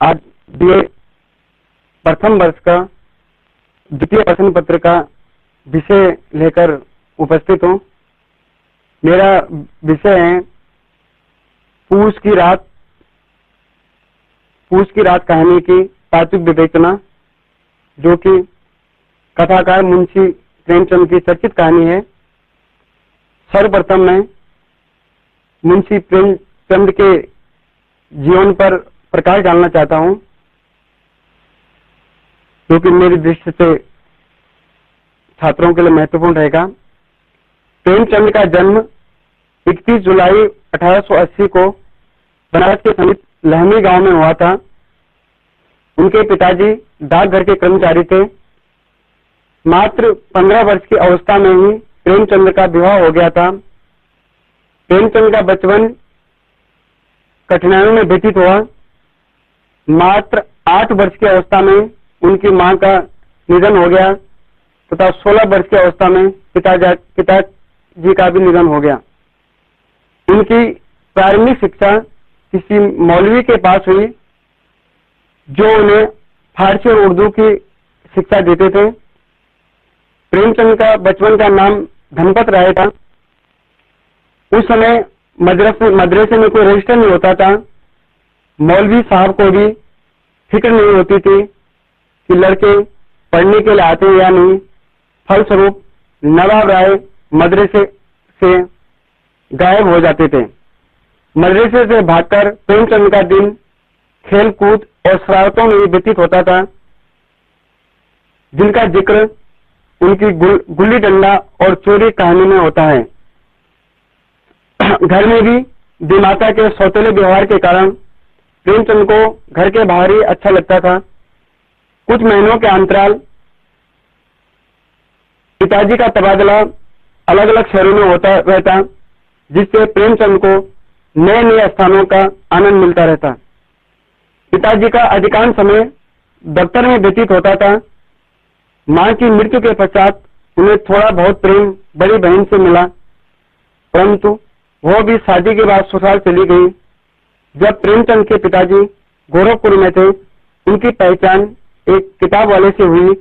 आज बीए प्रथम वर्ष का द्वितीय प्रश्न पत्र का विषय लेकर उपस्थित हूँ। मेरा विषय है पूस की रात कहानी की तात्विक विवेचना, जो कि कथाकार मुंशी प्रेमचंद की चर्चित कहानी है। सर्वप्रथम मैं मुंशी प्रेमचंद के जीवन पर प्रकाश डालना चाहता हूं, जो कि मेरी दृष्टि से छात्रों के लिए महत्वपूर्ण रहेगा। प्रेमचंद का जन्म 31 जुलाई 1880 को बनारस के समीप लहमी गांव में हुआ था। उनके पिताजी डाकघर के कर्मचारी थे। मात्र 15 वर्ष की अवस्था में ही प्रेमचंद का विवाह हो गया था। प्रेमचंद का बचपन कठिनाइयों में व्यतीत हुआ। मात्र 8 वर्ष की अवस्था में उनकी मां का निधन हो गया तथा 16 वर्ष की अवस्था में पिताजी का भी निधन हो गया। उनकी प्रारंभिक शिक्षा किसी मौलवी के पास हुई, जो उन्हें फारसी और उर्दू की शिक्षा देते थे। प्रेमचंद का बचपन का नाम धनपत राय था। उस समय मदरसे में कोई रजिस्टर नहीं होता था। मौलवी साहब को भी फिक्र नहीं होती थी कि लड़के पढ़ने के लिए आते हैं या नहीं। फलस्वरूप नवाब राय मदरसे से गायब हो जाते थे। मदरसे से भागकर प्रेमचंद का दिन खेल कूद और शरारतों में व्यतीत होता था, जिनका जिक्र उनकी गुल्ली डंडा और चोरी कहानी में होता है। घर में भी दिमाता के सौतेले व्यवहार के कारण प्रेमचंद को घर के बाहर ही अच्छा लगता था। कुछ महीनों के अंतराल पिताजी का तबादला अलग अलग शहरों में होता रहता, जिससे प्रेमचंद को नए नए स्थानों का आनंद मिलता रहता। पिताजी का अधिकांश समय दफ्तर में व्यतीत होता था। मां की मृत्यु के पश्चात उन्हें थोड़ा बहुत प्रेम बड़ी बहन से मिला, परंतु वह भी शादी के बाद ससुराल चली गई। जब प्रेमचंद के पिताजी गोरखपुर में थे, उनकी पहचान एक किताब वाले से हुई।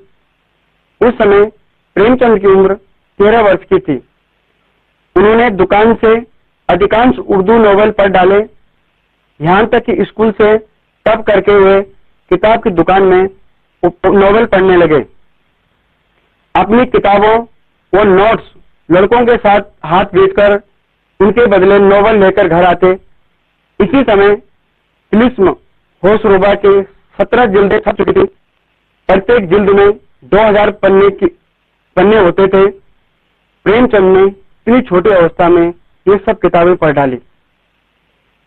उस समय प्रेमचंद की उम्र 13 वर्ष की थी। उन्होंने दुकान से अधिकांश उर्दू नॉवेल पढ़ डाले, यहां तक कि स्कूल से तब करके हुए किताब की दुकान में नॉवेल पढ़ने लगे। अपनी किताबों व नोट्स लड़कों के साथ हाथ बेचकर उनके बदले नॉवेल लेकर घर आते। इसी समय तिलिस्म होशरुबा के 17 जिल्दें छप चुकी थी। प्रत्येक जिल्द में 2000 पन्ने होते थे। प्रेमचंद ने इतनी छोटी अवस्था में ये सब किताबें पढ़ डाली।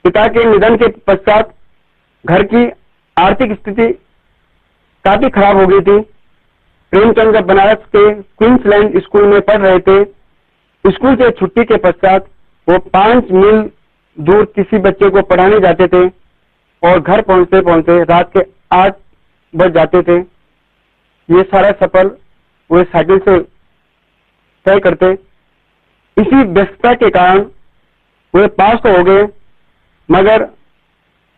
पिता के निधन के पश्चात घर की आर्थिक स्थिति काफी खराब हो गई थी। प्रेमचंद जब बनारस के क्वींसलैंड स्कूल में पढ़ रहे थे, स्कूल से छुट्टी के पश्चात वो 5 मील दूर किसी बच्चे को पढ़ाने जाते थे और घर पहुंचते पहुंचते रात के 8 बज जाते थे। ये सारा सफर वे साइकिल से तय करते। इसी व्यस्तता के कारण वे पास तो हो गए, मगर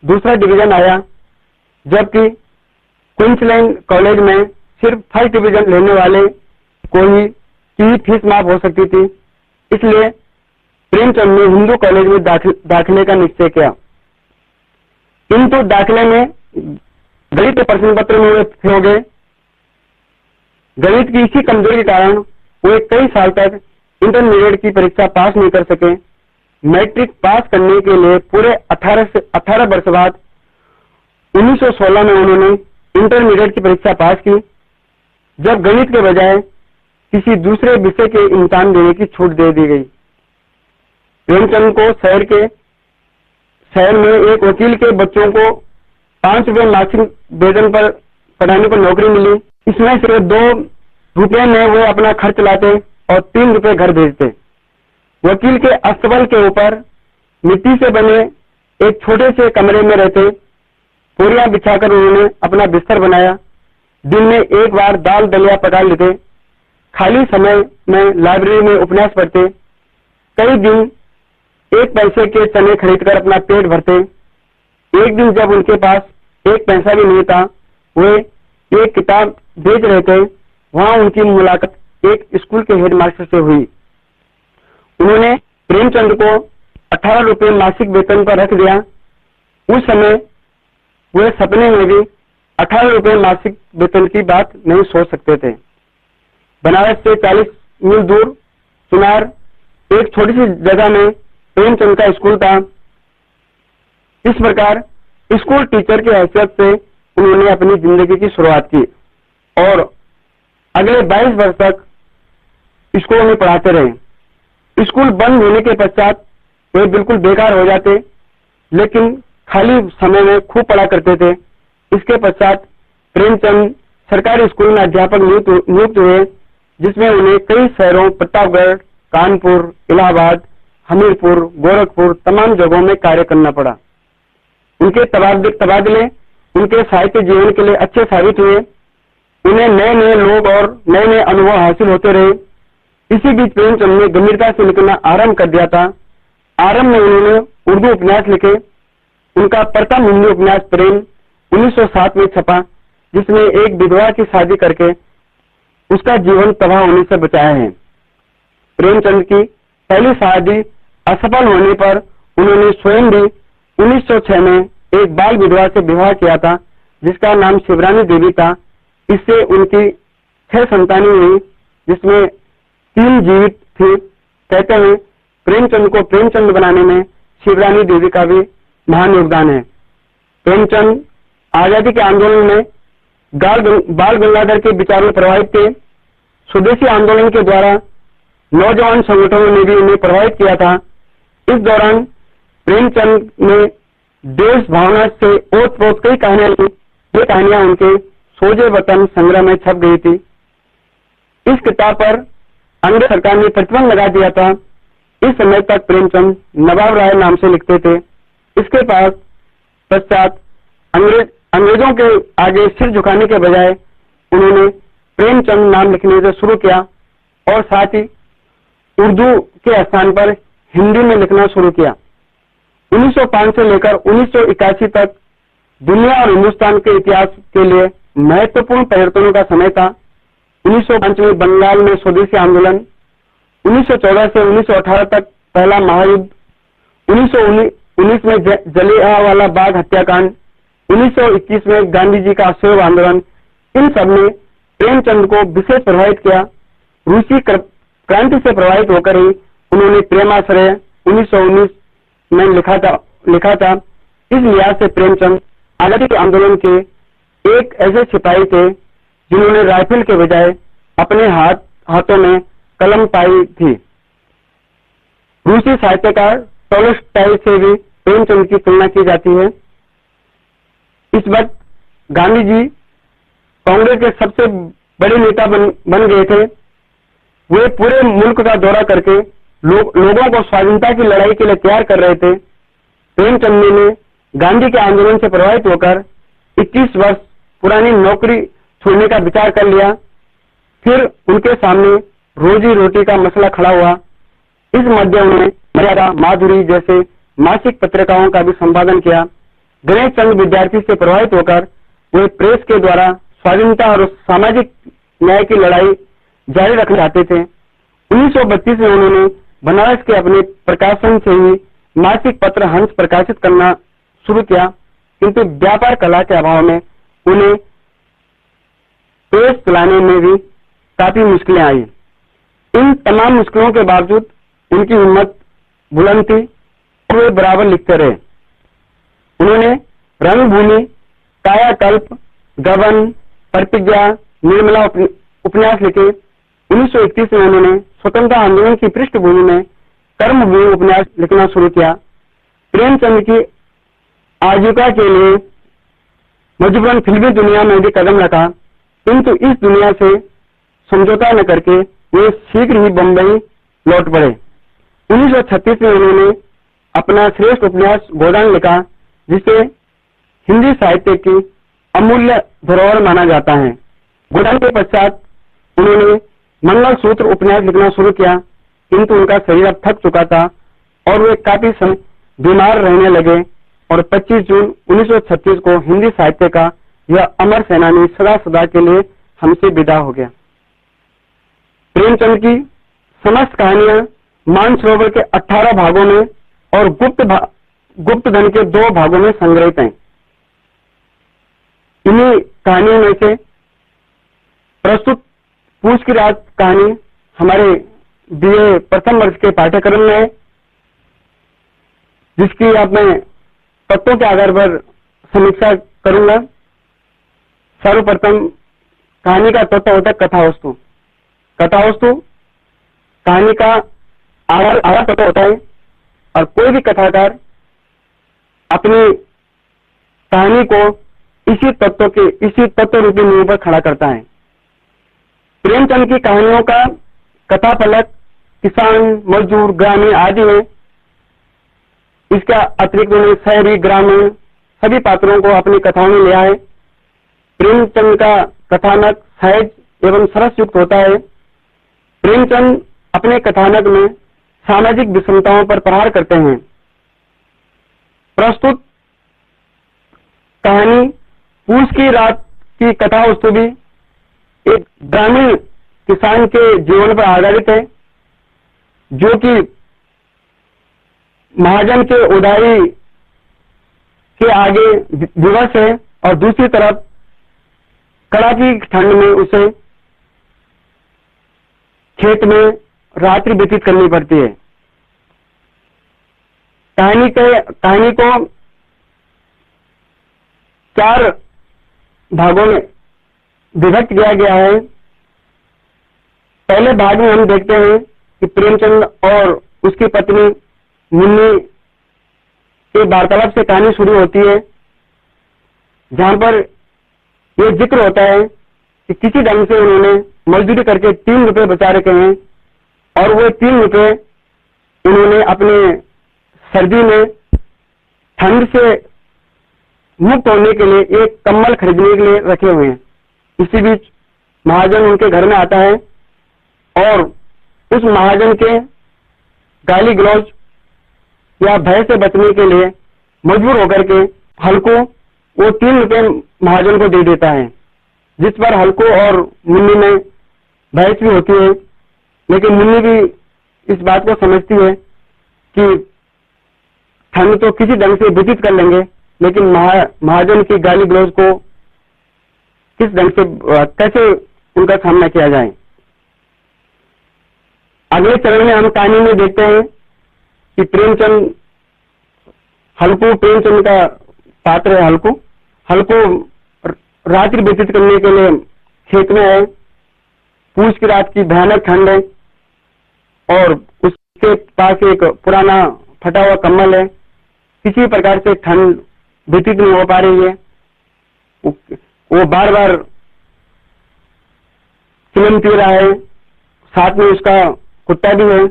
दूसरा डिवीजन आया, जबकि क्वींसलैंड कॉलेज में सिर्फ फर्स्ट डिवीजन लेने वाले कोई की फीस माफ हो सकती थी। इसलिए प्रेमचंद ने हिंदू कॉलेज में दाखिले का निश्चय किया, किंतु दाखिले में गणित के प्रश्न पत्र में वे फेल हो गए। गणित की इसी कमजोरी के कारण वे कई साल तक इंटरमीडिएट की परीक्षा पास नहीं कर सके। मैट्रिक पास करने के लिए पूरे 18 वर्ष बाद 1916 में उन्होंने इंटरमीडिएट की परीक्षा पास की, जब गणित के बजाय किसी दूसरे विषय के इम्तिहान देने की छूट दे दी गई। प्रेमचंद को शहर में एक वकील के बच्चों को 5 रुपए मासिक वेतन पर पढ़ाने को नौकरी मिली। इसमें से 2 रुपए में वो अपना खर्च लाते और 3 रुपए घर भेजते। वकील के अस्तबल के ऊपर मिट्टी से बने एक छोटे से कमरे में रहते। पूरियां बिछाकर उन्होंने अपना बिस्तर बनाया। दिन में एक बार दाल दलिया पका लेते। खाली समय में लाइब्रेरी में उपन्यास पढ़ते। कई दिन 1 पैसे के चने खरीदकर अपना पेट भरते। एक दिन जब उनके पास एक पैसा भी नहीं था। वे एक किताब बेच रहे थे। वहां उनकी मुलाकात एक स्कूल के हेडमास्टर से हुई। उन्होंने प्रेमचंद को 18 रुपये मासिक वेतन पर रख दिया। उस समय वे सपने में भी 18 रुपये मासिक वेतन की बात नहीं सोच सकते थे। बनारस से 40 मील दूर सुनार एक छोटी सी जगह में प्रेमचंद का स्कूल था। इस प्रकार स्कूल टीचर की हैसियत से उन्होंने अपनी जिंदगी की शुरुआत की और अगले 22 वर्ष तक स्कूलों में पढ़ाते रहे। स्कूल बंद होने के पश्चात वे बिल्कुल बेकार हो जाते, लेकिन खाली समय में खूब पढ़ा करते थे। इसके पश्चात प्रेमचंद सरकारी स्कूल में अध्यापक नियुक्त हुए, जिसमें उन्हें कई शहरों प्रतापगढ़, कानपुर, इलाहाबाद, हमीरपुर, गोरखपुर तमाम जगहों में कार्य करना पड़ा। उनके तबादले उनके साहित्य जीवन के लिए अच्छे साबित हुए। उन्हें नए नए लोग और नए नए अनुभव हासिल होते रहे। इसी बीच प्रेमचंद ने गंभीरता से लिखना आरंभ कर दिया था। आरंभ में उन्होंने उर्दू उपन्यास लिखे। उनका प्रथम हिंदी उपन्यास प्रेम 1907 में छपा, जिसमें एक विधवा की शादी करके उसका जीवन तबाह होने से बचाया है। प्रेमचंद की पहली शादी असफल होने पर उन्होंने स्वयं भी 1906 में एक बाल विधवा से विवाह किया था, जिसका नाम शिवरानी देवी था। इससे उनकी 6 संतानें हुई, जिसमें 3 जीवित थी। कहते हैं प्रेमचंद को प्रेमचंद बनाने में शिवरानी देवी का भी महान योगदान है। प्रेमचंद आजादी के आंदोलन में बाल गंगाधर के विचारों प्रभावित थे। स्वदेशी आंदोलन के द्वारा नौजवान संगठनों ने भी उन्हें प्रभावित किया था। इस दौरान प्रेमचंद ने देश भावना से ओतप्रोत कई कहानियां लिखी। ये कहानियां उनके सोजे वतन संग्रह में छप गई थी। इस किताब पर अंग्रेज सरकार ने प्रतिबंध लगा दिया था। इस समय तक प्रेमचंद नवाब राय नाम से लिखते थे। इसके पश्चात अंग्रेजों के आगे सिर झुकाने के बजाय उन्होंने प्रेमचंद नाम लिखने से शुरू किया और साथ ही उर्दू के स्थान पर हिंदी में लिखना शुरू किया। 1905 से लेकर 1981 तक दुनिया और हिंदुस्तान के इतिहास के लिए महत्वपूर्ण परिवर्तनों का समय था। 1905 में बंगाल में स्वदेशी आंदोलन, 1914 से 1918 तक पहला महायुद्ध, 1919 में जलियांवाला बाग हत्याकांड, 1921 में गांधी जी का असहयोग आंदोलन, इन सब ने प्रेमचंद को विशेष प्रभावित किया। रूसी क्रांति से प्रभावित होकर ही उन्होंने प्रेमाश्रय 1919 में लिखा था। इस लिहाज से प्रेमचंद आजादी के आंदोलन के एक ऐसे सिपाही थे जिन्होंने राइफल के बजाय अपने हाथों में कलम पाई थी। रूसी साहित्यकार टॉलस्टॉय से भी प्रेमचंद की तुलना की जाती है। इस वक्त गांधी जी कांग्रेस के सबसे बड़े नेता बन गए थे। वे पूरे मुल्क का दौरा करके लोगों को स्वाधीनता की लड़ाई के लिए तैयार कर रहे थे। प्रेमचंद ने गांधी के आंदोलन से प्रभावित होकर 21 वर्ष पुरानी नौकरी छोड़ने का विचार कर लिया। फिर उनके सामने रोजी रोटी का मसला खड़ा हुआ। इस मध्य उन्होंने मर्यादा, माधुरी जैसे मासिक पत्रिकाओं का भी संपादन किया। गणेश चंद्र विद्यार्थी से प्रभावित होकर वे प्रेस के द्वारा स्वाधीनता और सामाजिक न्याय की लड़ाई जारी रखना चाहते थे। 1932 में उन्होंने बनारस के अपने प्रकाशन से ही मासिक पत्र हंस प्रकाशित करना शुरू किया, किंतु व्यापार कला के अभाव में उन्हें प्रेस चलाने में भी काफी मुश्किलें आई। इन तमाम मुश्किलों के बावजूद उनकी हिम्मत बुलंद थी और वे बराबर लिखते रहे। उन्होंने रंगभूमि, कायाकल्प, गबन, प्रतिज्ञा, निर्मला उपन्यास लिखे। 1931 में उन्होंने स्वतंत्रता आंदोलन की पृष्ठभूमि में कर्मभूमि उपन्यास लिखना शुरू किया। प्रेमचंद की आजीविका के लिए मजबूरन फिल्मी दुनिया में भी कदम रखा, किंतु इस दुनिया से समझौता न करके वे शीघ्र ही बंबई लौट पड़े। 1936 में उन्होंने अपना श्रेष्ठ उपन्यास गोदान लिखा, जिसे हिंदी साहित्य की अमूल्य धरोहर माना जाता है। गोदान के पश्चात उन्होंने मंगलसूत्र उपन्यास लिखना शुरू किया, किंतु उनका शरीर अब थक चुका था और वे काफी समय बीमार रहने लगे और 25 जून 1936 को हिंदी साहित्य का यह अमर सेनानी सदा सदा के लिए हमसे विदा हो गया। प्रेमचंद की समस्त कहानियां मानसरोवर के 18 भागों में और गुप्त धन के 2 भागों में संग्रहित हैं। इन्हीं कहानियों में से प्रस्तुत पूछ की रात कहानी हमारे बीए प्रथम वर्ष के पाठ्यक्रम में है, जिसकी अब मैं तत्वों के आधार पर समीक्षा करूंगा। सर्वप्रथम कहानी का तत्व होता है कथावस्तु। कथावस्तु कहानी का आधार तत्व होता है और कोई भी कथाकार अपनी कहानी को इसी तत्व रूपी नींव पर खड़ा करता है। प्रेमचंद की कहानियों का कथा फलक किसान, मजदूर, ग्रामीण आदि है। इसका अतिरिक्त उन्होंने शहरी, ग्रामीण सभी पात्रों को अपनी कथाओं में लिया है। प्रेमचंद का कथानक सहज एवं सरस युक्त होता है। प्रेमचंद अपने कथानक में सामाजिक विषमताओं पर प्रहार करते हैं। प्रस्तुत कहानी पूछ की रात की कथा वस्तु भी एक ग्रामीण किसान के जीवन पर आधारित है, जो कि महाजन के उदारी के आगे विवश है और दूसरी तरफ कड़ाकी ठंड में उसे खेत में रात्रि व्यतीत करनी पड़ती है। कहानी को 4 भागों में विभक्त किया गया है। पहले भाग में हम देखते हैं कि प्रेमचंद और उसकी पत्नी मुन्नी के वार्तालाप से कहानी शुरू होती है, जहां पर यह जिक्र होता है कि किसी ढंग से उन्होंने मजदूरी करके 3 रुपए बचा रखे हैं और वो 3 रुपए उन्होंने अपने सर्दी में ठंड से मुक्त होने के लिए एक कम्बल खरीदने के लिए रखे हुए हैं। इसी बीच महाजन उनके घर में आता है और उस महाजन के गाली गलौज या भय से बचने के लिए मजबूर होकर के हल्को वो 3 रुपए महाजन को दे देता है, जिस पर हल्को और मुन्नी में बहस भी होती है। लेकिन मुन्नी भी इस बात को समझती है कि ठंड तो किसी ढंग से व्यतीत कर लेंगे, लेकिन महाजन की गाली गलौज को किस ढंग से कैसे उनका सामना किया जाए। अगले चरण में हम कहानी में देखते हैं कि प्रेमचंद का पात्र है। हल्को रात्रि व्यतीत करने के लिए खेत में है। पूछ की रात की भयानक ठंड है और उसके पास एक पुराना फटा हुआ कम्बल है। किसी प्रकार से ठंड व्यतीत नहीं हो पा रही है। वो बार बार चिलम पी रहा है, साथ में उसका कुत्ता भी है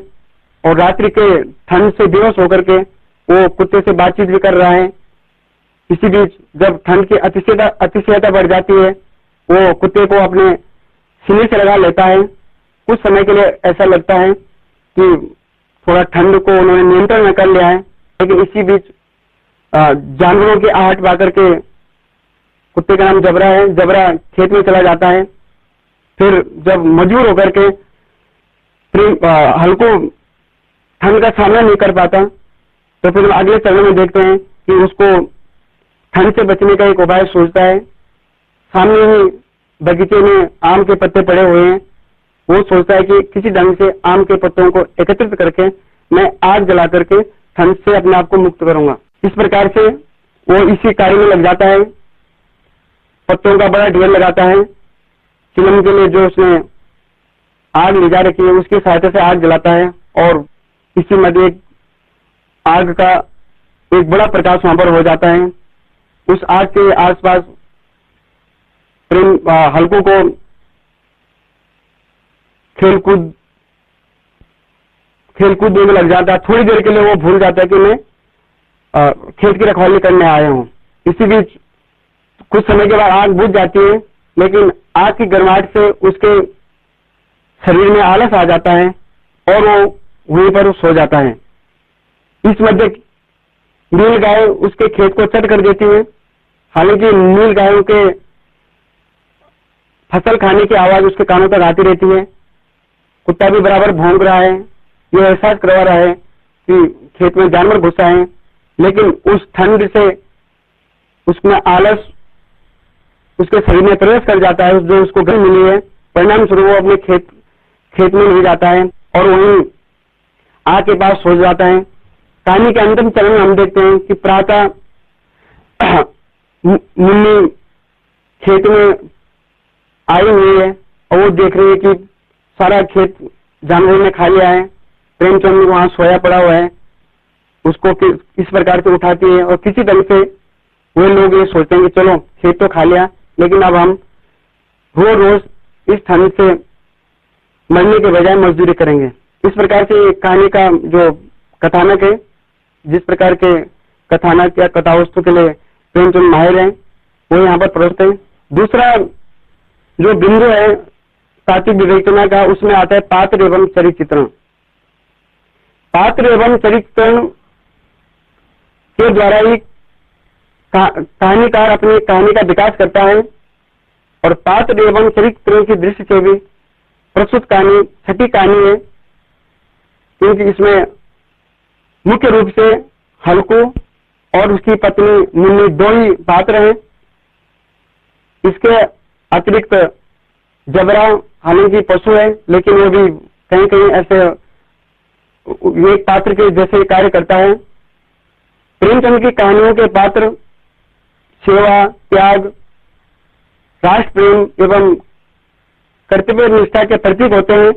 और रात्रि के ठंड से बेहोश होकर के वो कुत्ते से बातचीत भी कर रहा है। इसी बीच जब ठंड की अतिशयता बढ़ जाती है, वो कुत्ते को अपने सीने से लगा लेता है। कुछ समय के लिए ऐसा लगता है कि थोड़ा ठंड को उन्होंने नियंत्रण में कर लिया है, लेकिन इसी बीच जानवरों की आहट पाकर के, कुत्ते का नाम जबरा है, जबरा खेत में चला जाता है। फिर जब मजबूर होकर के हल्को ठंड का सामना नहीं कर पाता, तो फिर अगले चरण में देखते हैं कि उसको ठंड से बचने का एक उपाय सोचता है। सामने ही बगीचे में आम के पत्ते पड़े हुए हैं। वो सोचता है कि किसी ढंग से आम के पत्तों को एकत्रित करके मैं आग जला करके ठंड से अपने आप को मुक्त करूंगा। इस प्रकार से वो इसी कार्य में लग जाता है। पत्तों का बड़ा ढेर लगाता है। चिलम के लिए जो उसने आग ले जा रखी है, उसकी सहायता से आग जलाता है और इसी मध्य आग का एक बड़ा प्रकाश वहां पर हो जाता है। उस आग के आसपास हल्को को खेलकूद में लग जाता है। थोड़ी देर के लिए वो भूल जाता है कि मैं खेत की रखवाली करने आया हूं। इसी बीच कुछ समय के बाद आग बुझ जाती है, लेकिन आग की गर्माहट से उसके शरीर में आलस आ जाता है और वो वहीं पर सो जाता है। इस मध्य नील गाय उसके खेत को चट कर देती है। हालांकि नील गायों के फसल खाने की आवाज उसके कानों तक आती रहती है। कुत्ता भी बराबर भौंक रहा है, ये एहसास करवा रहा है कि खेत में जानवर घुसा है, लेकिन उस ठंड से उसमें आलस उसके शरीर में प्रवेश कर जाता है। जो उसको गर्मी मिली है, परिणाम स्वरूप वो अपने खेत में नहीं जाता है और वहीं आग के पास सो जाता है। कहानी के अंतिम चरण में हम देखते हैं कि प्रातः मुन्नी खेत में आई हुई है और वो देख रही है कि सारा खेत जानवरों ने खा लिया है। प्रेमचंद वहां सोया पड़ा हुआ है, उसको इस प्रकार से उठाती है और किसी ढंग से वे लोग ये सोचते हैं कि चलो खेत तो खा लिया, लेकिन अब हम रोज रोज इस ठंड से मरने के बजाय मजदूरी करेंगे। इस प्रकार से कहानी का जो कथानक है, जिस प्रकार के कथानक या कथा वस्तु के लिए प्रेमचंद माहिर हैं, वो यहाँ पर प्रस्तुत है। दूसरा जो बिंदु है तात्विक विवेचना का, उसमें आता है पात्र एवं चरित्र चित्रण। पात्र एवं चरित्र चित्रण के द्वारा ही कहानीकार अपनी कहानी का विकास करता है और पात्र एवं चरित्र की दृष्टि से भी प्रस्तुत कहानी छठी कहानी है, क्योंकि इसमें मुख्य रूप से हल्कू और उसकी पत्नी मुन्नी दो ही पात्र हैं। इसके अतिरिक्त जबरा हालांकि पशु है, लेकिन वो भी कहीं कहीं ऐसे एक पात्र के जैसे कार्य करता है। प्रेमचंद की कहानियों के पात्र सेवा, त्याग, राष्ट्र प्रेम एवं कर्तव्य निष्ठा के प्रतीक होते हैं।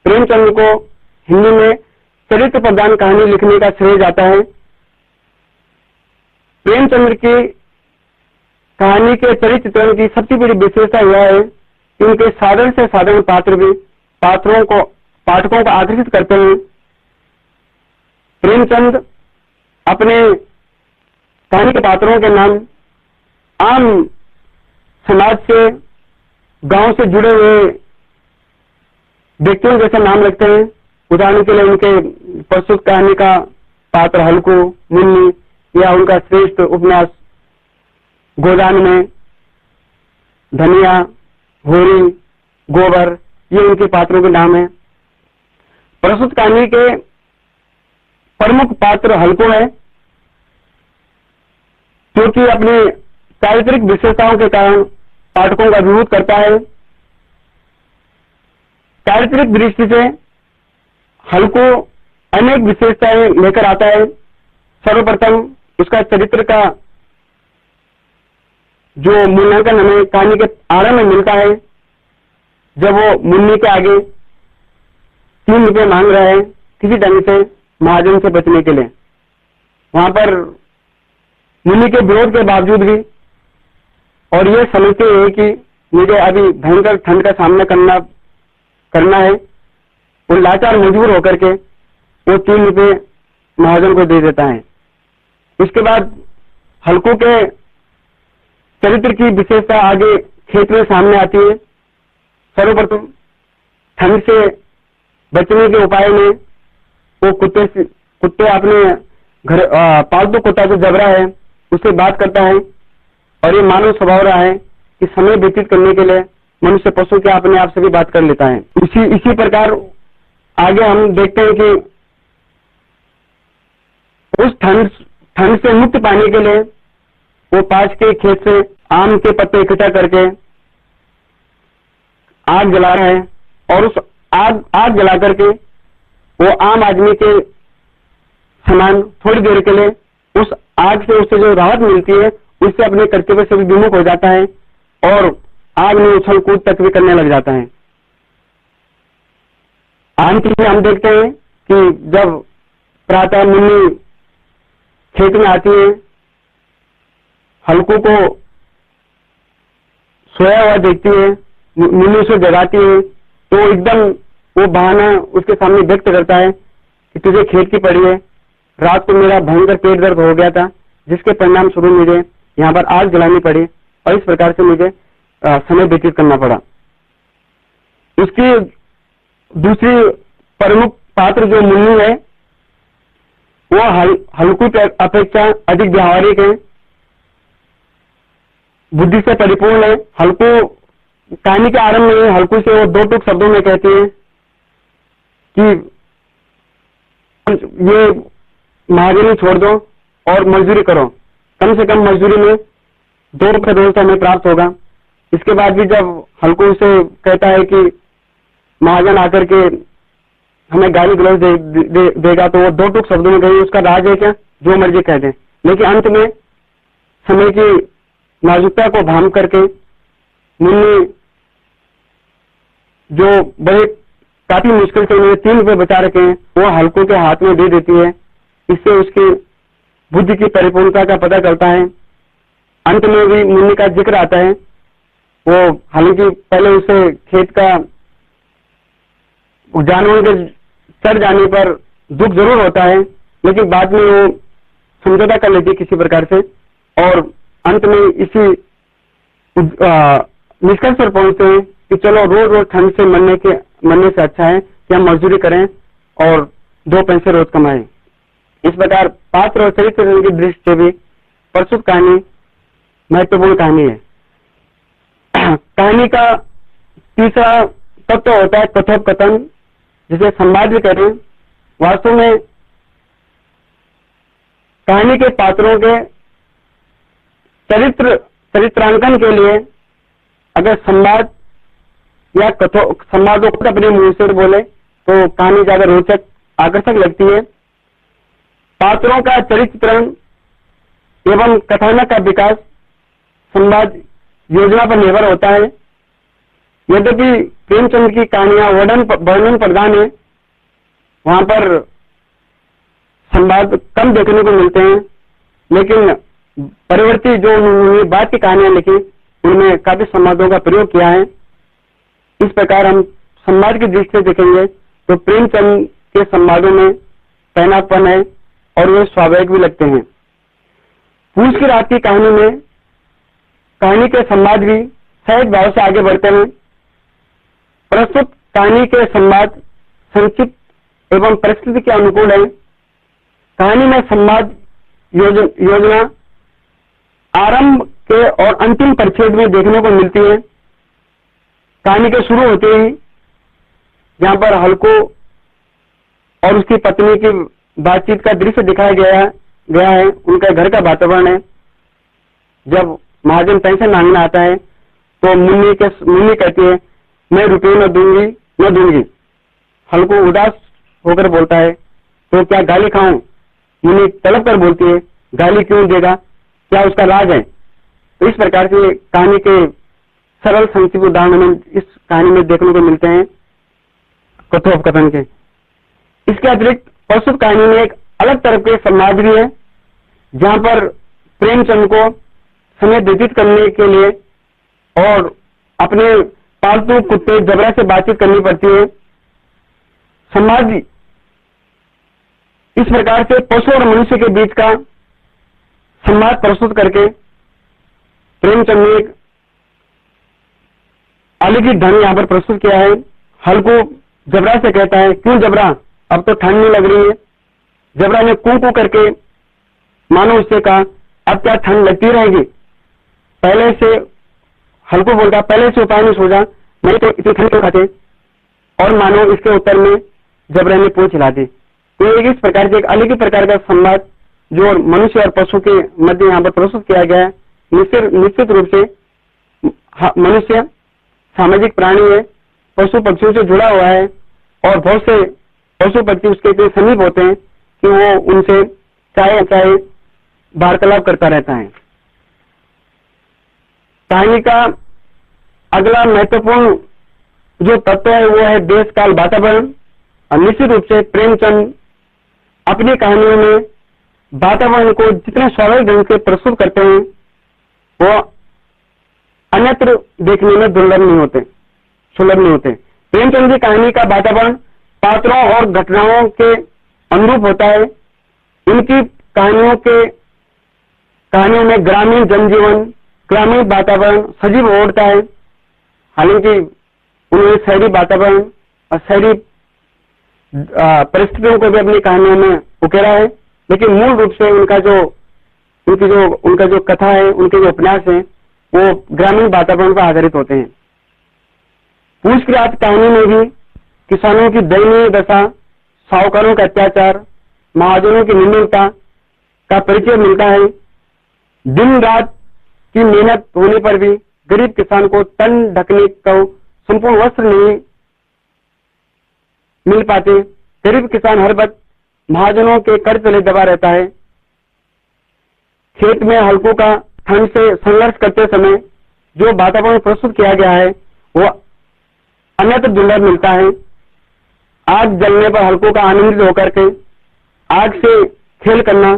प्रेमचंद को हिंदी में चरित्र प्रधान कहानी लिखने का श्रेय जाता है। प्रेमचंद की कहानी के चरित्र चित्रण की सबसे बड़ी विशेषता यह है कि उनके साधारण से साधारण पात्र भी पात्रों को पाठकों को आकर्षित करते हैं। प्रेमचंद अपने कहानी के पात्रों के नाम आम समाज से, गांव से जुड़े हुए व्यक्तियों जैसे नाम रखते हैं। उदाहरण के लिए उनके प्रस्तुत कहानी का पात्र हल्कू, मुन्नी, या उनका श्रेष्ठ उपन्यास गोदान में धनिया, होरी, गोबर, ये उनके पात्रों के नाम है। प्रस्तुत कहानी के प्रमुख पात्र हल्कू है, क्योंकि अपनी चारित्रिक विशेषताओं के कारण पाठकों का विरोध करता है। चारित्रिक दृष्टि से हल्कू अनेक विशेषताएं लेकर आता है। सर्वप्रथम उसका चरित्र का जो मूल्यांकन हमें कहानी के आरंभ में मिलता है, जब वो मुन्नी के आगे 3 रुपये मांग रहा है किसी ढंग से महाजन से बचने के लिए। वहां पर मुन्नी के विरोध के बावजूद भी और ये समझते हैं कि मुझे अभी भयंकर ठंड का सामना करना है, वो लाचार मजबूर होकर के वो 3 रुपये महाजन को दे देता है। उसके बाद हल्कू के चरित्र की विशेषता आगे खेत में सामने आती है। सर्वप्रथम ठंड से बचने के उपाय में वो कुत्ते अपने घर पालतू कुत्ता जो जबरा है उससे बात करता है, और ये मानव स्वभाव रहा है कि समय व्यतीत करने के लिए मनुष्य पशु के अपने आप से भी बात कर लेता है। इसी प्रकार आगे हम देखते हैं कि उस ठंड से मुक्त पाने के लिए वो पास के खेत से आम के पत्ते इकट्ठा करके आग जला रहा है, और उस आग जला करके वो आम आदमी के समान थोड़ी देर के लिए उस आग से उसे जो राहत मिलती है उससे अपने कर्तव्य से भी विमुख हो जाता है और आग में उछल कूद तक भी करने लग जाता है। आम चीजें हम देखते हैं कि जब प्रातः मुन्नी खेत में आती है, हल्कू को सोया हुआ देखती है, मुन्नी उसे जगाती है, तो एकदम वो बहाना उसके सामने व्यक्त करता है कि तुझे खेत की पड़ी है, रात को मेरा भयंकर पेट दर्द हो गया था, जिसके परिणाम स्वरूप मुझे यहाँ पर आग जलानी पड़ी और इस प्रकार से मुझे समय व्यतीत करना पड़ा। उसकी दूसरी प्रमुख पात्र जो मुन्नी है, वो हल्कू की अपेक्षा अधिक व्यावहारिक है, बुद्धि से परिपूर्ण है। हल्कू कहानी के आरंभ में हल्कू से वो दो टूक शब्दों में कहती है कि ये महाजनी छोड़ दो और मजदूरी करो, कम से कम मजदूरी में 2 रुपये रोज हमें प्राप्त होगा। इसके बाद भी जब हल्कू से कहता है कि महाजन आकर के हमें गाली गलौज देगा तो वो 2 टूक शब्दों में कही उसका राज है क्या, जो मर्जी कह दे। लेकिन अंत में समय की नाजुकता को भांप करके मुन्नी जो बड़े काफी मुश्किल से उन्होंने 3 रुपये बचा रखे हैं वो हल्कू के हाथ में दे देती है। इससे उसकी बुद्धि की परिपूर्णता का पता चलता है। अंत में भी मुन्नी का जिक्र आता है। वो हालांकि पहले उसे खेत का जानवरों के चढ़ जाने पर दुख जरूर होता है, लेकिन बाद में वो समझौता कर लेती है किसी प्रकार से और अंत में इसी निष्कर्ष पर पहुंचते हैं कि चलो रोज रोज ठंड से मरने से अच्छा है कि हम मजदूरी करें और 2 पैसे रोज कमाएं। इस प्रकार पात्र और चरित्र की दृष्टि से भी प्रस्तुत कहानी महत्वपूर्ण कहानी है। कहानी का तीसरा तत्व होता है कथोपकथन, जिसे संवाद भी करें। वास्तव में कहानी के पात्रों के चरित्रांकन के लिए अगर संवाद या संवादों को अपने मुंह से बोले तो कहानी ज्यादा रोचक आकर्षक लगती है। पात्रों का चरित्रण एवं कथानक का विकास संवाद योजना पर निर्भर होता है। यद्यपि प्रेमचंद की कहानियां वर्णन प्रधान है, वहां पर संवाद कम देखने को मिलते हैं, लेकिन परिवर्ती जो उन्होंने बाद की कहानियां लिखी उनमें काफी संवादों का प्रयोग किया है। इस प्रकार हम संवाद की दृष्टि से देखेंगे तो प्रेमचंद के संवादों में पहनापन है और वे स्वाभाविक भी लगते हैं। पूछ की रात की कहानी में कहानी के संवाद भी सहज भाव से आगे बढ़ते हैं। प्रस्तुत कहानी के संवाद संक्षिप्त एवं परिस्थिति के अनुकूल है। कहानी में संवाद योजना आरंभ के और अंतिम परिच्छेद में देखने को मिलती है। कहानी के शुरू होते ही जहां पर हल्को और उसकी पत्नी की बातचीत का दृश्य दिखाया गया है, उनका घर का वातावरण है। जब महाजन पेंशन मांगने आता है तो मुन्नी कहती है मैं रुपये न दूंगी। हल्को उदास होकर बोलता है तो क्या गाली खाऊं? मुन्नी तलब कर बोलती है गाली क्यों देगा, क्या उसका राज है? तो इस प्रकार से कहानी के सरल संक्षिप्त उदाहरण इस कहानी में देखने को मिलते हैं कथोपकथन के। इसके अतिरिक्त प्रस्तुत कहानी में एक अलग तरह के संवाद भी है, जहां पर प्रेमचंद को समय व्यतीत करने के लिए और अपने पालतू कुत्ते जबरा से बातचीत करनी पड़ती है। संवाद इस प्रकार से पशु और मनुष्य के बीच का संवाद प्रस्तुत करके प्रेमचंद ने एक अलग ही ढंग यहां पर प्रस्तुत किया है। हल्को जबरा से कहता है क्यों जबरा, अब तो ठंड नहीं लग रही है। जबरा ने कू करके मानो उससे कहा अब क्या ठंड लगती रहेगी। पहले से हल्को बोलता पहले से उपाय नहीं सोचा, नहीं तो इतनी ठंड क्यों खाते। और मानो इसके उत्तर में जबरा ने पूछ हिला दी। तो इस प्रकार से एक अलग ही प्रकार का संवाद जो मनुष्य और पशु के मध्य यहाँ पर प्रस्तुत किया गया है। निश्चित रूप से मनुष्य सामाजिक प्राणी है, पशु पक्षियों से जुड़ा हुआ है और बहुत से पशु पक्षी उसके इतने समीप होते हैं कि वो उनसे चाहे वार्तालाप करता रहता है। कहानी का अगला महत्वपूर्ण जो तत्व है वो है देश काल वातावरण। और निश्चित रूप से प्रेमचंद अपनी कहानियों में वातावरण को जितने स्वाभाविक ढंग से प्रस्तुत करते हैं वो अन्यत्र देखने में सुलभ नहीं होते। प्रेमचंद की कहानी का वातावरण पात्रों और घटनाओं के अनुरूप होता है। उनकी कहानियों में ग्रामीण जनजीवन, ग्रामीण वातावरण सजीव हो उठता है। हालांकि उन्होंने शहरी वातावरण और शहरी परिस्थितियों को भी अपनी कहानियों में उकेरा है, लेकिन मूल रूप से उनका जो कथा है, उनके जो उपन्यास हैं, वो ग्रामीण वातावरण पर आधारित होते हैं। पूछ की रात कहानी में भी किसानों की दयनीय दशा, साहूकारों का अत्याचार, महाजनों की निर्मलता का परिचय मिलता है। दिन रात की मेहनत होने पर भी गरीब किसान को तन ढकने को संपूर्ण वस्त्र नहीं मिल पाते। गरीब किसान हर वक्त महाजनों के कर्ज तले दबा रहता है। खेत में हल्कों का ठंड से संघर्ष करते समय जो वातावरण प्रस्तुत किया गया है वो अन्यत्र दुर्लभ मिलता है। आग जलने पर हल्कों का आनंदित होकर के आग से खेल करना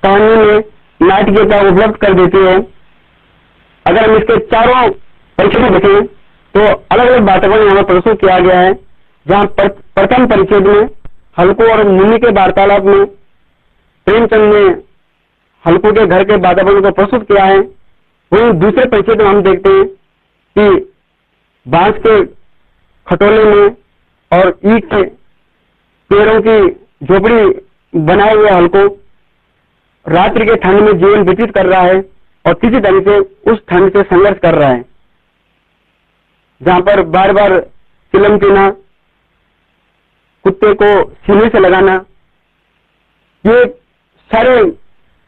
कहानी में नाटकीयता उपलब्ध कर देती है। अगर हम इसके चारों परिचय में देखें तो अलग अलग वातावरण यहाँ प्रस्तुत किया गया है। जहाँ प्रथम परिच्छेद में हल्को और मुनि के वार्तालाप में प्रेमचंद ने हल्को के घर के वातावरण को प्रस्तुत किया है। वहीं दूसरे परिच्छेद में हम देखते हैं कि बांस के खटोले में और ईंट के पेड़ों की झोपड़ी बनाए हुए हल्को रात्रि के ठंड में जीवन व्यतीत कर रहा है और किसी ढंग से उस ठंड से संघर्ष कर रहा है। जहां पर बार बार चिलम पीना, कुत्ते को सीने से लगाना, ये सारे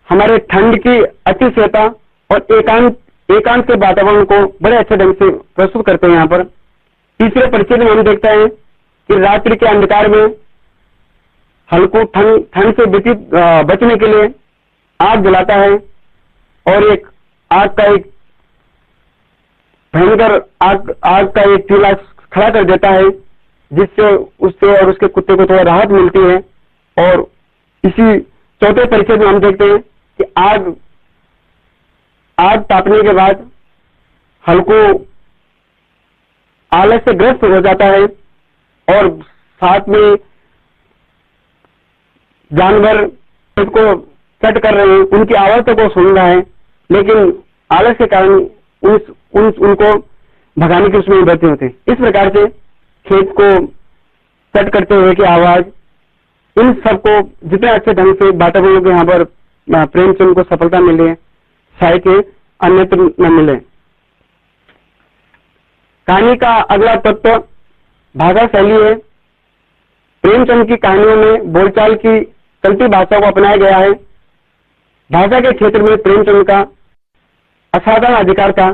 हमारे ठंड की अतिशयता और एकांत के वातावरण को बड़े अच्छे ढंग से प्रस्तुत करते हैं। यहाँ पर तीसरे परिच्छेद में हम देखते हैं कि रात्रि के अंधकार में हल्को ठंड से बचने के लिए आग जलाता है और एक आग का एक भयंकर आग का एक टीला खड़ा कर देता है, जिससे उससे और उसके कुत्ते को थोड़ा राहत मिलती है। और इसी चौथे परिच्छेद में हम देखते हैं कि आग तापने के बाद हल्को आलस से ग्रस्त हो जाता है और साथ में जानवर उसको चट कर रहे हैं, उनकी आवाज तक वो सुन रहा है, लेकिन आलस के कारण उनको भगाने की उसमें बचे होते हैं। इस प्रकार से खेत को चट करते हुए की आवाज, इन सबको जितने अच्छे ढंग से वातावरण को यहाँ पर प्रेमचंद को सफलता मिली है, साहित्य अन्यत्र न मिले। कहानी का अगला तत्व भाषा शैली है। प्रेमचंद की कहानियों में बोलचाल की चलती भाषा को अपनाया गया है। भाषा के क्षेत्र में प्रेमचंद का असाधारण अधिकार था।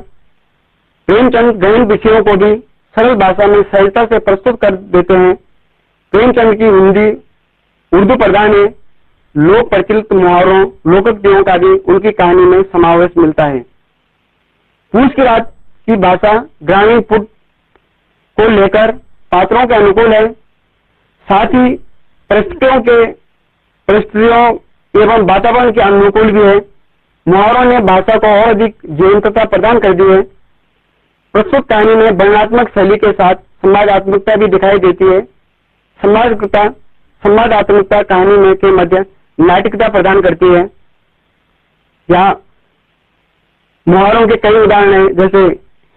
प्रेमचंद गहन विषयों को भी सरल भाषा में सहजता से प्रस्तुत कर देते हैं। प्रेमचंद की हिंदी उर्दू प्रधान है। लोक प्रचलित मुहावरों, लोकोक्तियों का भी उनकी कहानी में समावेश मिलता है। पूछ की रात की भाषा ग्रामीण पुट को लेकर पात्रों के अनुकूल है, साथ ही परिस्थितियों एवं वातावरण के अनुकूल भी है। मुहावरों ने भाषा को और अधिक जीवंतता प्रदान कर दी है। प्रस्तुत कहानी में वर्णनात्मक शैली के साथ संवादात्मकता भी दिखाई देती है। संवादात्मकता कहानी में के मध्य नाटकता प्रदान करती है। यहाँ मुहावरों के कई उदाहरण हैं, जैसे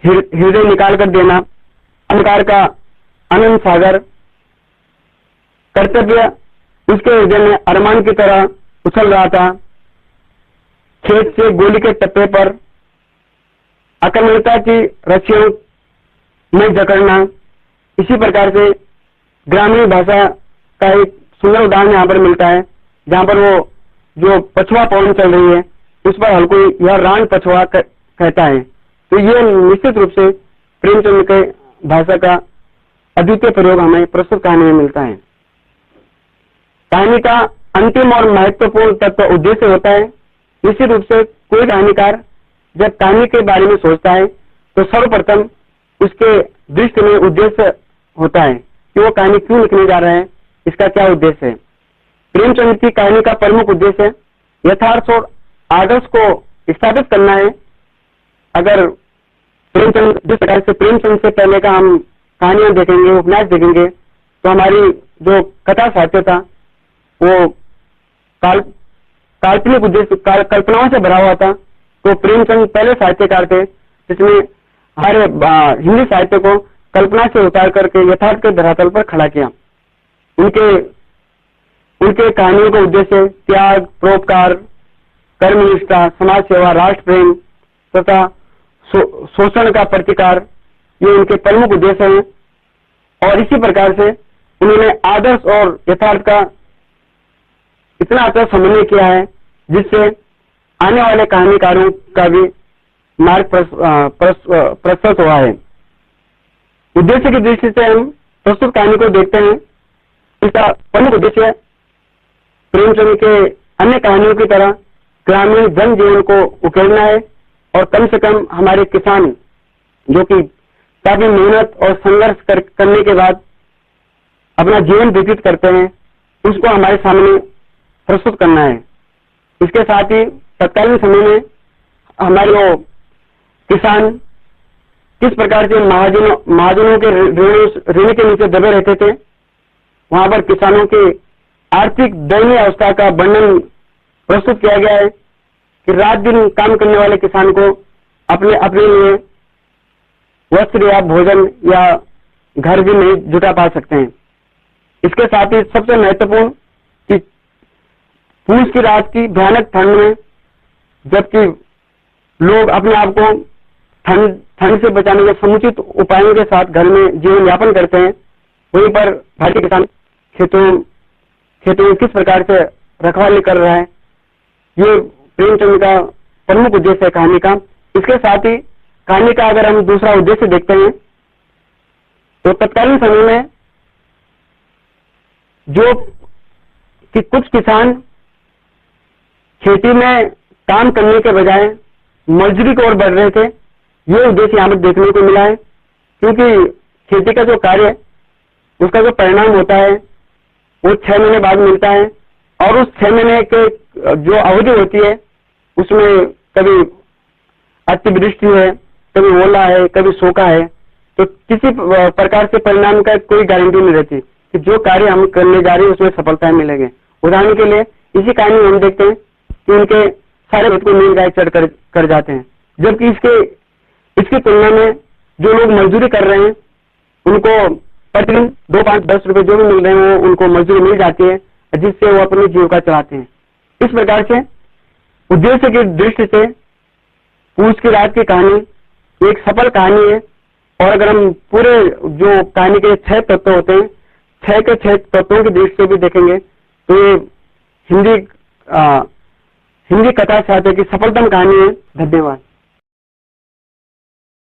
हृदय निकाल कर देना, अहंकार का अनंत सागर, कर्तव्य उसके हृदय में अरमान की तरह उछल रहा था, खेत से गोली के टप्पे पर, अकर्मण्यता की रस्सियों में जकड़ना। इसी प्रकार से ग्रामीण भाषा का एक सुंदर उदाहरण यहाँ पर मिलता है, जहाँ पर वो जो पछुआ पवन चल रही है उस पर हल्को यह रान पछुआ कहता है। तो ये निश्चित रूप से प्रेमचंद के भाषा का अद्वितीय प्रयोग हमें प्रस्तुत कहानी में मिलता है। कहानी का अंतिम और महत्वपूर्ण तत्व उद्देश्य होता है। निश्चित रूप से कोई कहानीकार जब कहानी के बारे में सोचता है तो सर्वप्रथम उसके दृष्टि में उद्देश्य होता है कि वो कहानी क्यों लिखने जा रहे हैं, इसका क्या उद्देश्य है। प्रेमचंद की कहानी का प्रमुख उद्देश्य यथार्थ और आदर्श को स्थापित करना है। अगर प्रेमचंद जिस प्रकार से प्रेमचंद से पहले का हम कहानियां देखेंगे, उपन्यास देखेंगे, तो हमारी जो कथा साहित्य था वो काल्पनिक उद्देश्य कल्पनाओं से भरा हुआ था। तो प्रेमचंद पहले साहित्यकार थे जिसने हमारे हिंदी साहित्य को कल्पना से उतार करके यथार्थ के धरातल पर खड़ा किया। उनके उनके कहानियों का उद्देश्य त्याग, परोपकार, कर्मनिष्ठा, समाज सेवा, राष्ट्र प्रेम तथा शोषण का प्रतिकार, ये उनके प्रमुख उद्देश्य हैं। और इसी प्रकार से उन्होंने आदर्श और यथार्थ का इतना अच्छा समन्वय किया है जिससे आने वाले कहानीकारों का भी मार्ग प्रशस्त हुआ है। उद्देश्य की दृष्टि से हम प्रस्तुत कहानी को देखते हैं। इसका प्रमुख उद्देश्य प्रेमचंद के अन्य कहानियों की तरह ग्रामीण जन जीवन को उकेरना है और कम से कम हमारे किसान जो कि काफी मेहनत और संघर्ष करने के बाद अपना जीवन व्यतीत करते हैं, उसको हमारे सामने प्रस्तुत करना है। इसके साथ ही तत्कालीन समय में हमारे वो किसान किस प्रकार से महाजनों के ऋण के नीचे दबे रहते थे, वहां पर किसानों की आर्थिक दयनीय अवस्था का वर्णन प्रस्तुत किया गया है कि रात दिन काम करने वाले किसान को अपने लिए वस्त्र या भोजन या घर भी नहीं जुटा पा सकते हैं। इसके साथ ही सबसे महत्वपूर्ण कि पूस की रात की भयानक ठंड में जबकि लोग अपने आप को ठंड से बचाने के समुचित उपायों के साथ घर में जीवन यापन करते हैं, वहीं पर भारतीय किसान खेतों में किस प्रकार से रखवाली कर रहा है, ये प्रेमचंद का प्रमुख उद्देश्य है कहानी का। इसके साथ ही कहानी का अगर हम दूसरा उद्देश्य देखते हैं तो तत्कालीन समय में जो कि कुछ किसान खेती में काम करने के बजाय मजदूरी की ओर बढ़ रहे थे, ये उद्देश्य यहाँ पर देखने को मिला है। क्योंकि खेती का जो कार्य उसका जो परिणाम होता है वो 6 महीने बाद मिलता है और उस 6 महीने के जो अवधि होती है उसमें कभी अतिवृष्टि है, कभी ओला है, कभी सूखा है, तो किसी प्रकार से परिणाम का कोई गारंटी नहीं रहती कि जो कार्य हम करने जा रहे हैं उसमें सफलता मिलेगी। उदाहरण के लिए इसी कहानी में हम देखते हैं कि उनके सारे बच्चों को नील गाय चढ़ कर जाते हैं, जबकि इसकी तुलना में जो लोग मजदूरी कर रहे हैं उनको प्रतिदिन 2, 5, 10 रुपए जो भी मिल रहे हैं वो उनको मजदूरी मिल जाती है जिससे वो अपनी जीविका चलाते हैं। इस प्रकार से उद्देश्य की दृष्टि से पूस की रात की कहानी एक सफल कहानी है। और अगर हम पूरे जो कहानी के 6 तत्व होते हैं, 6 के 6 तत्वों की दृष्टि से भी देखेंगे तो ये हिंदी कथा साहित्य की सफलतम कहानी है। धन्यवाद।